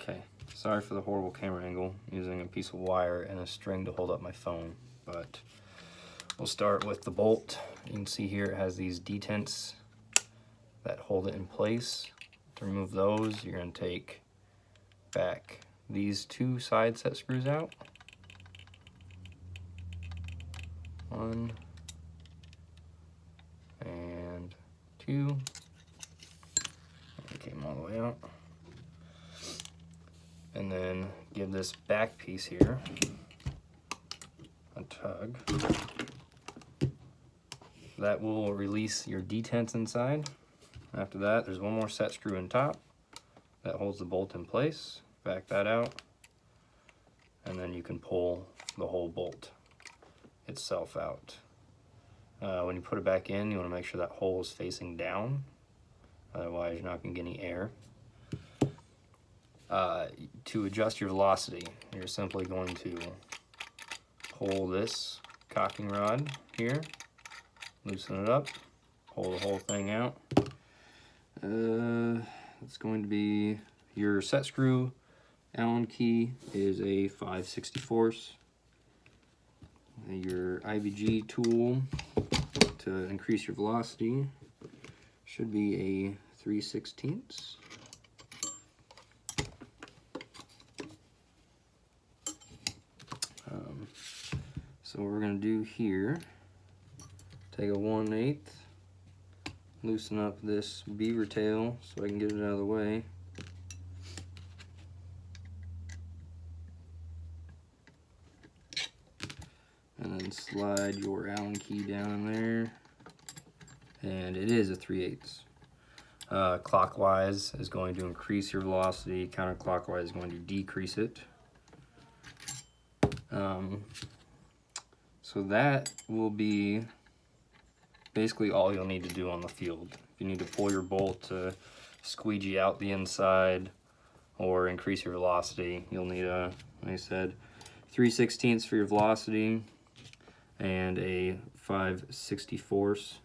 Okay, sorry for the horrible camera angle, using a piece of wire and a string to hold up my phone, but we'll start with the bolt. You can see here it has these detents that hold it in place. To remove those, you're going to take back these two side set screws out. One and two. It came all the way out. And then give this back piece here a tug. That will release your detents inside. After that, there's one more set screw in top that holds the bolt in place. Back that out, and then you can pull the whole bolt itself out. When you put it back in, you want to make sure that hole is facing down, otherwise you're not going to get any air. To adjust your velocity, you're simply going to pull this cocking rod here, loosen it up, pull the whole thing out. It's going to be your set screw Allen key is a 5/64. Your IVG tool to increase your velocity should be a 3/16. So what we're going to do here, take a 1/8, loosen up this beaver tail so I can get it out of the way. And then slide your Allen key down in there. And it is a 3/8. Clockwise is going to increase your velocity, counterclockwise is going to decrease it. So that will be basically all you'll need to do on the field. If you need to pull your bolt to squeegee out the inside or increase your velocity, you'll need a, like I said, 3/16 for your velocity and a 5/64.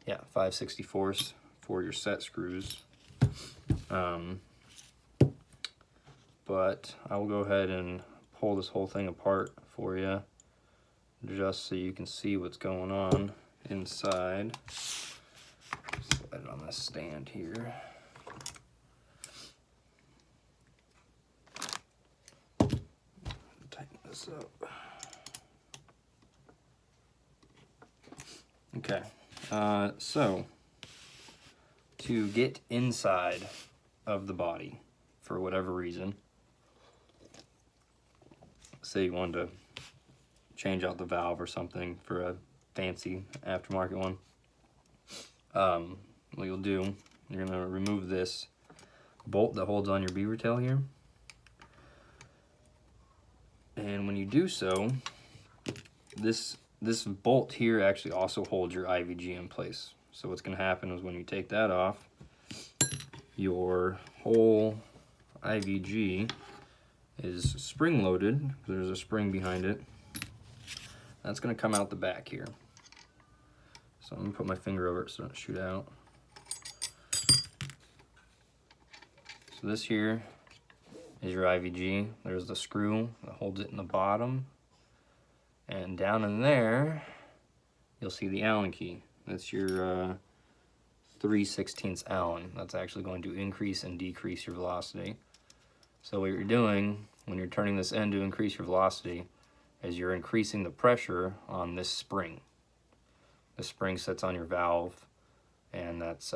Yeah, 5/64 for your set screws. But I will go ahead and pull this whole thing apart for you, just so you can see what's going on inside. Slide it on this stand here. Tighten this up. Okay, so to get inside of the body for whatever reason, say you wanted to change out the valve or something for a fancy aftermarket one, what you'll do, you're going to remove this bolt that holds on your beaver tail here, and when you do so, this bolt here actually also holds your IVG in place. So what's going to happen is when you take that off, your whole IVG is spring loaded. There's a spring behind it. That's going to come out the back here. So I'm going to put my finger over it so it doesn't shoot out. So this here is your IVG. There's the screw that holds it in the bottom. And down in there, you'll see the Allen key. That's your 3/16 Allen. That's actually going to increase and decrease your velocity. So what you're doing when you're turning this end to increase your velocity is you're increasing the pressure on this spring. The spring sits on your valve, and that's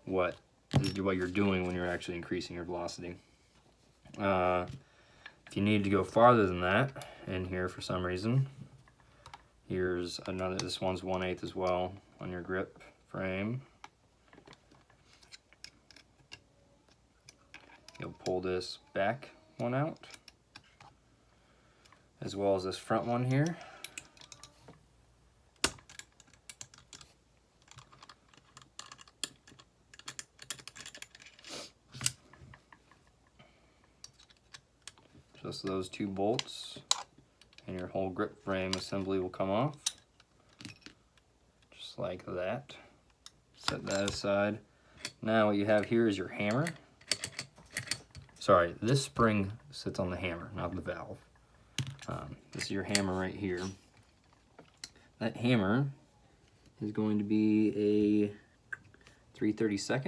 what you're doing when you're actually increasing your velocity. If you need to go farther than that in here for some reason, here's another, this one's 1/8 as well on your grip frame. You'll pull this back one out, as well as this front one here. Just those two bolts, and your whole grip frame assembly will come off. Just like that. Set that aside. Now what you have here is your hammer. sorry, this spring sits on the hammer, not the valve. This is your hammer right here. That hammer is going to be a 3/32, I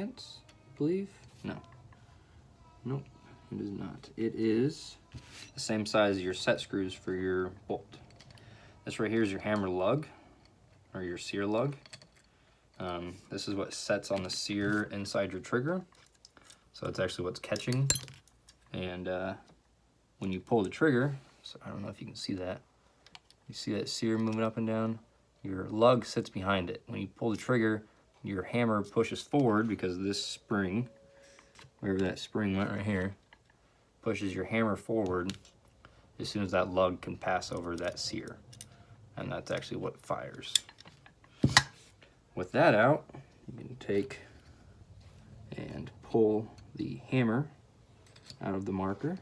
believe. No. Nope, it is not. It is the same size as your set screws for your bolt. This right here is your hammer lug, or your sear lug. This is what sets on the sear inside your trigger. So it's actually what's catching. And when you pull the trigger, so I don't know if you can see that. You see that sear moving up and down? Your lug sits behind it. When you pull the trigger, your hammer pushes forward because this spring, wherever that spring went right here, pushes your hammer forward as soon as that lug can pass over that sear. And that's actually what fires. With that out, you can take and pull the hammer out of the marker.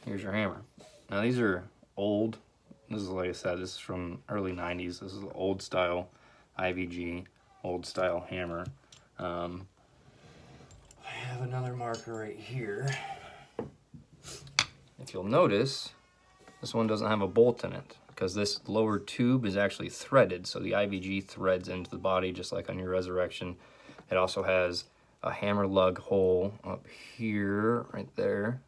Here's your hammer. Now these are old. This is, like I said, this is from early 90s. This is the old style IVG, old style hammer. I have another marker right here. If you'll notice, this one doesn't have a bolt in it because this lower tube is actually threaded, so the IVG threads into the body just like on your Resurrection. It also has a hammer lug hole up here, right there,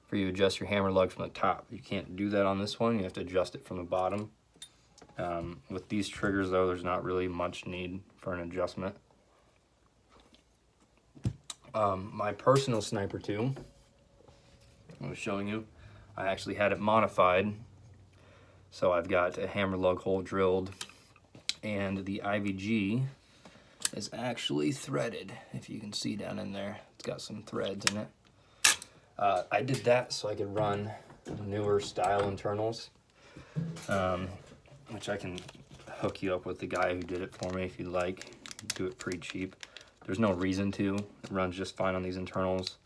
for you to adjust your hammer lug from the top. You can't do that on this one. You have to adjust it from the bottom. With these triggers, though, there's not really much need for an adjustment. My personal Sniper 2, I was showing you, I actually had it modified. So I've got a hammer lug hole drilled, and the IVG is actually threaded. If you can see down in there, it's got some threads in it. I did that so I could run newer style internals, which I can hook you up with the guy who did it for me if you'd like. Do it pretty cheap. There's no reason to. It runs just fine on these internals.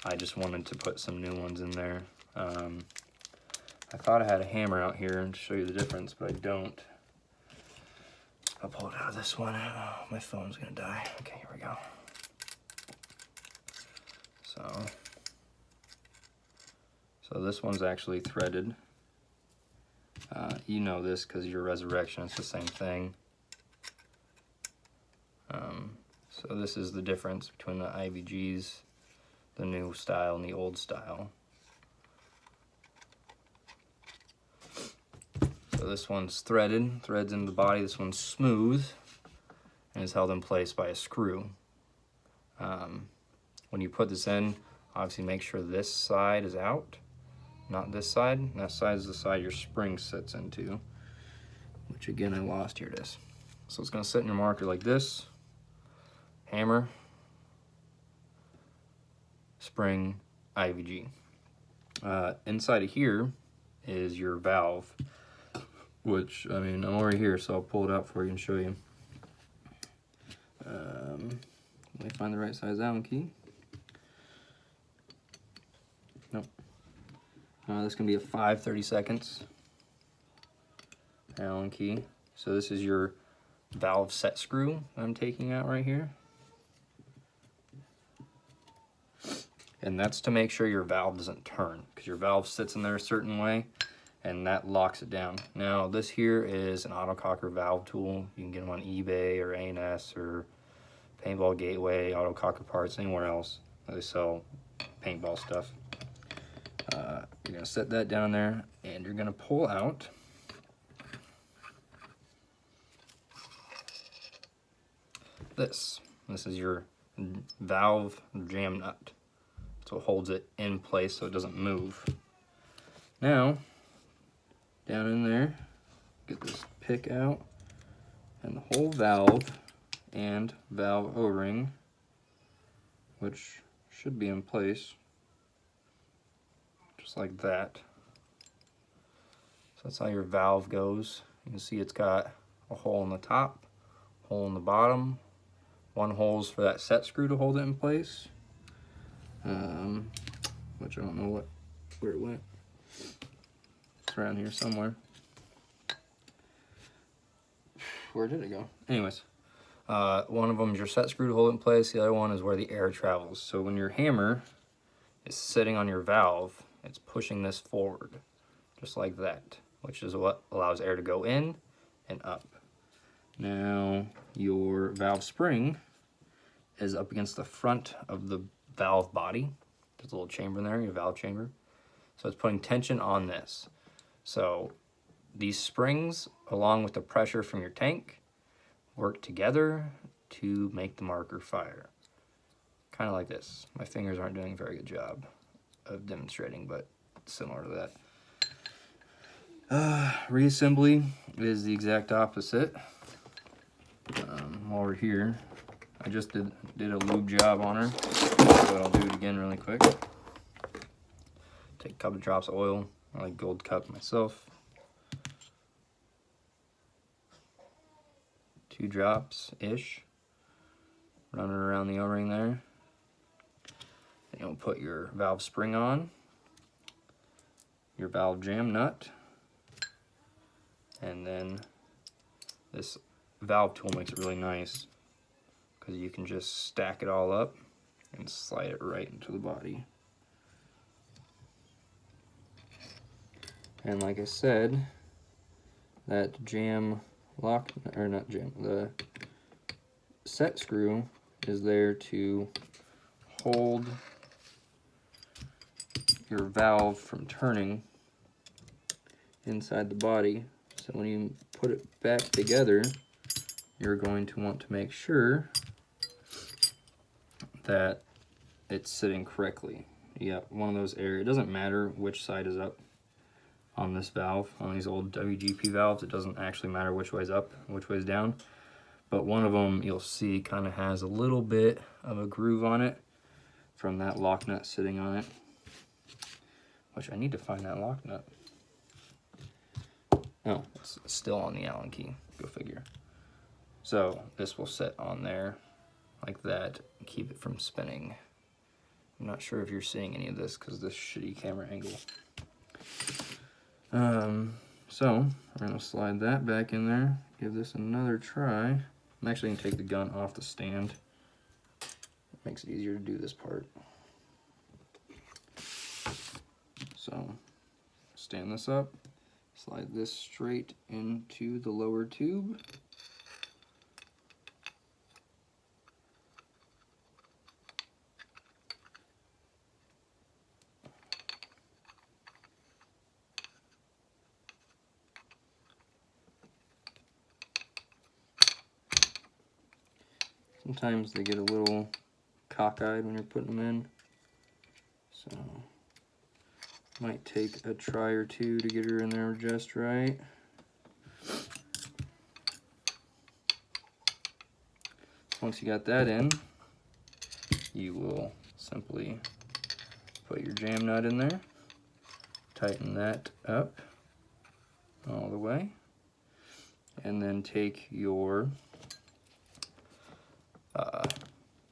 I just wanted to put some new ones in there. I thought I had a hammer out here to show you the difference, but I don't. I'll pull it out of this one. Oh, my phone's gonna die. Okay, here we go. So this one's actually threaded. You know this because your Resurrection, it's the same thing. So this is the difference between the IVGs, the new style and the old style. So this one's threaded, threads into the body. This one's smooth and is held in place by a screw. When you put this in, obviously make sure this side is out, not this side. That side is the side your spring sits into, which again I lost. Here it is. So it's going to sit in your marker like this. Hammer, spring, IVG. Inside of here is your valve, which, I mean, I'm over here, so I'll pull it out for you and show you. Let me find the right size Allen key. Nope. This is going to be a 5/32 Allen key. So this is your valve set screw I'm taking out right here. And that's to make sure your valve doesn't turn, because your valve sits in there a certain way and that locks it down. Now this here is an autococker valve tool. You can get them on eBay or A&S or Paintball Gateway, autococker parts, anywhere else. They sell paintball stuff. You're gonna set that down there and you're gonna pull out this. This is your valve jam nut. So it holds it in place so it doesn't move. Now, down in there, get this pick out, and the whole valve and valve O-ring, which should be in place, just like that. So that's how your valve goes. You can see it's got a hole in the top, hole in the bottom. One hole's for that set screw to hold it in place. Which I don't know where it went. It's around here somewhere. Where did it go? Anyways, One of them is your set screw to hold it in place. The other one is where the air travels. So when your hammer is sitting on your valve, it's pushing this forward, just like that, which is what allows air to go in and up. Now, your valve spring is up against the front of the valve body. There's a little chamber in there, your valve chamber. So it's putting tension on this. So these springs, along with the pressure from your tank, work together to make the marker fire. Kind of like this. My fingers aren't doing a very good job of demonstrating, but similar to that. Reassembly is the exact opposite. While we're here, I just did a lube job on her, but I'll do it again really quick. Take a couple drops of oil. I like Gold Cup myself. 2 drops-ish. Run it around the O-ring there. Then you'll put your valve spring on, your valve jam nut, and then this valve tool makes it really nice because you can just stack it all up and slide it right into the body. And like I said, that jam lock, or not jam, the set screw is there to hold your valve from turning inside the body. So when you put it back together, you're going to want to make sure that it's sitting correctly. Yeah, one of those areas. It doesn't matter which side is up on this valve. On these old WGP valves, it doesn't actually matter which way's up and which way's down. But one of them you'll see kind of has a little bit of a groove on it from that lock nut sitting on it. Which I need to find that lock nut. Oh, it's still on the Allen key. Go figure. So this will sit on there like that and keep it from spinning. I'm not sure if you're seeing any of this because of this shitty camera angle. So we're gonna slide that back in there, give this another try. I'm actually gonna take the gun off the stand. It makes it easier to do this part. So stand this up, slide this straight into the lower tube. Sometimes they get a little cockeyed when you're putting them in, so might take a try or two to get her in there just right. Once you got that in, you will simply put your jam nut in there, tighten that up all the way, and then take your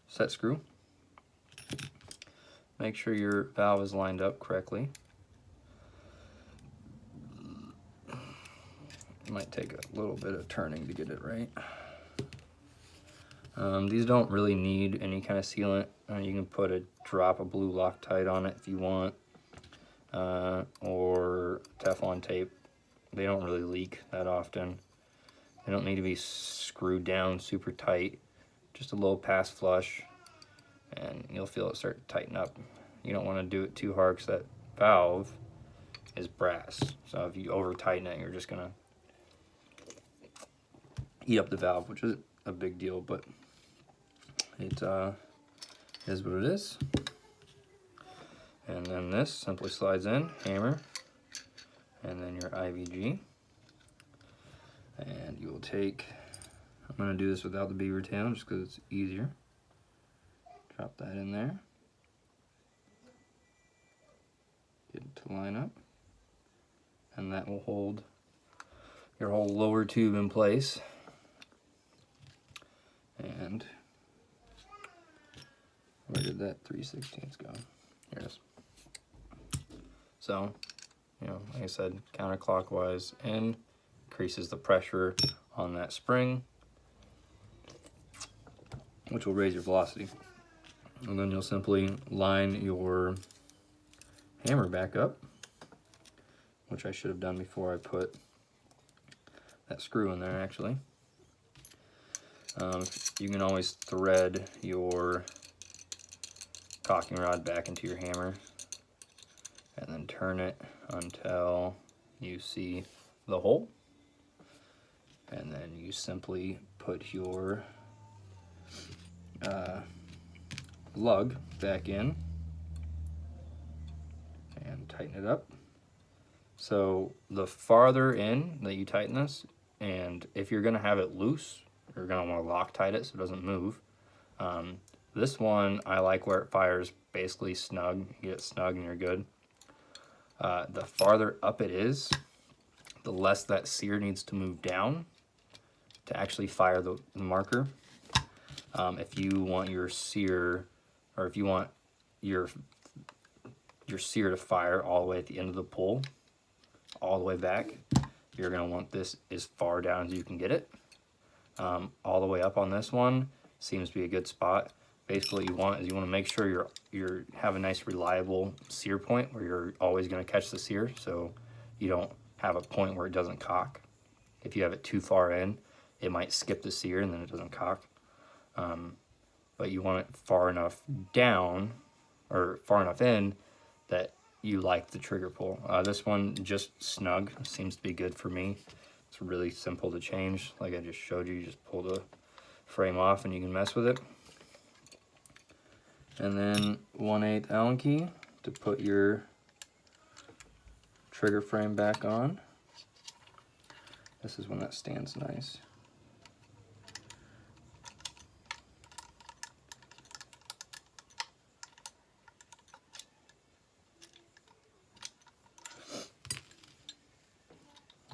set screw. Make sure your valve is lined up correctly. It might take a little bit of turning to get it right. These don't really need any kind of sealant. You can put a drop of blue Loctite on it if you want, or Teflon tape. They don't really leak that often. They don't need to be screwed down super tight. Just a little pass flush, and you'll feel it start to tighten up. You don't want to do it too hard because that valve is brass. So if you over tighten it, you're just gonna eat up the valve, which is a big deal, but it is what it is. And then this simply slides in, hammer, and then your IVG. And you will take, I'm going to do this without the beaver tail just because it's easier. Drop that in there. Get it to line up. And that will hold your whole lower tube in place. And where did that 3/16 go? Here it is. So, you know, like I said, counterclockwise in, increases the pressure on that spring. which will raise your velocity. And then you'll simply line your hammer back up, which I should have done before I put that screw in there actually. You can always thread your caulking rod back into your hammer and then turn it until you see the hole, and then you simply put your lug back in and tighten it up. So the farther in that you tighten this, and if you're going to have it loose, you're going to want to Loctite it so it doesn't move. This one I like where it fires basically snug. You get it snug and you're good. The farther up it is, the less that sear needs to move down to actually fire the marker. If you want your sear, or if you want your sear to fire all the way at the end of the pull, all the way back, you're going to want this as far down as you can get it. All the way up on this one seems to be a good spot. Basically what you want is you want to make sure you have a nice reliable sear point where you're always going to catch the sear, so you don't have a point where it doesn't cock. If you have it too far in, it might skip the sear and then it doesn't cock. But you want it far enough down or far enough in that you like the trigger pull. This one just snug seems to be good for me. It's really simple to change. Like I just showed you, you just pull the frame off and you can mess with it. And then 1/8 Allen key to put your trigger frame back on. This is when that stands nice.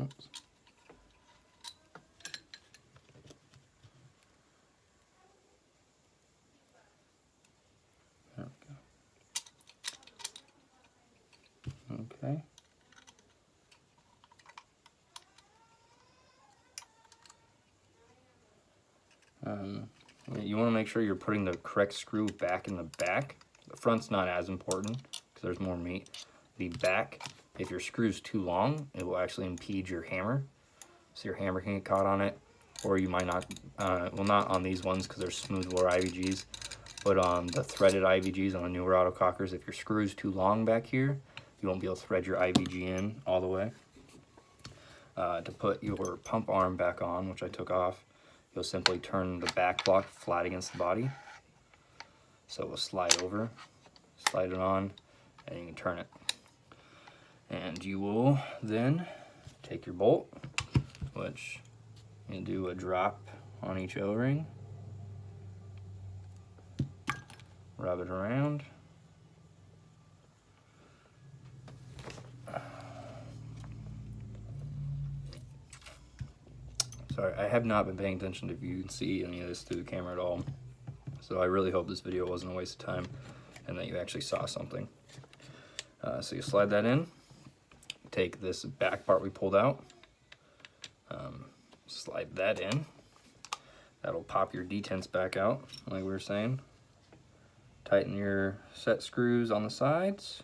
Oops. There we go. Okay. You want to make sure you're putting the correct screw back in the back. The front's not as important because there's more meat. The back, if your screw's too long, it will actually impede your hammer. So your hammer can get caught on it, or you might not, well, not on these ones because they're smooth bore IVGs, but on the threaded IVGs on the newer autocockers, if your screw's too long back here, you won't be able to thread your IVG in all the way. To put your pump arm back on, which I took off, you'll simply turn the back block flat against the body. So it will slide over, slide it on, and you can turn it. And you will then take your bolt, which you do a drop on each O-ring, rub it around, sorry, I have not been paying attention if you can see any of this through the camera at all, so I really hope this video wasn't a waste of time and that you actually saw something. So you slide that in, take this back part we pulled out, slide that in. That'll pop your detents back out, like we were saying. Tighten your set screws on the sides.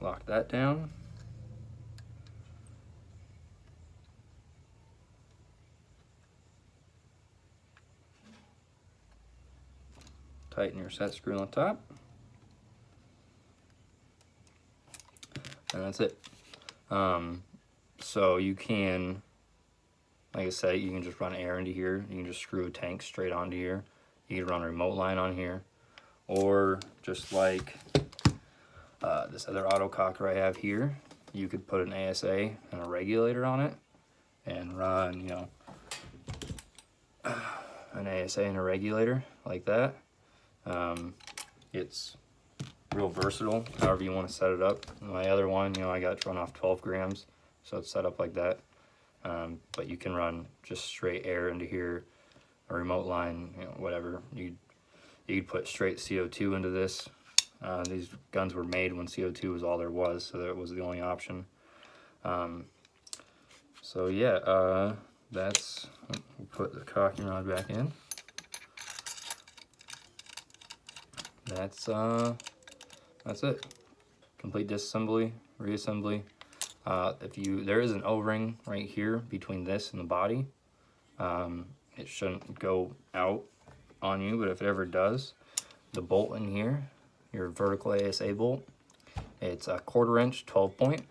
Lock that down. Tighten your set screw on the top. And that's it. So you can, like I said, you can just run air into here. You can just screw a tank straight onto here. You can run a remote line on here. Or just like this other autococker I have here, you could put an ASA and a regulator on it and run, you know, an ASA and a regulator like that. It's real versatile, however you want to set it up. My other one, you know, I got it to run off 12 grams, so it's set up like that. But you can run just straight air into here, a remote line, you know, whatever. You'd put straight CO2 into this. These guns were made when CO2 was all there was, so that was the only option. So yeah, that's, put the caulking rod back in. That's it. Complete disassembly, reassembly. There is an O-ring right here between this and the body. It shouldn't go out on you, but if it ever does, the bolt in here, your vertical ASA bolt, it's a 1/4 inch 12 point,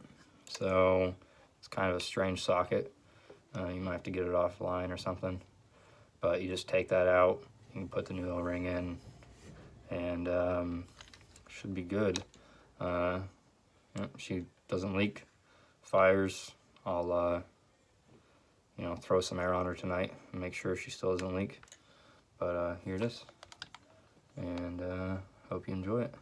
so it's kind of a strange socket. You might have to get it offline or something, but you just take that out, you can put the new O-ring in, and should be good. She doesn't leak, fires. I'll throw some air on her tonight and make sure she still doesn't leak. But here it is, and hope you enjoy it.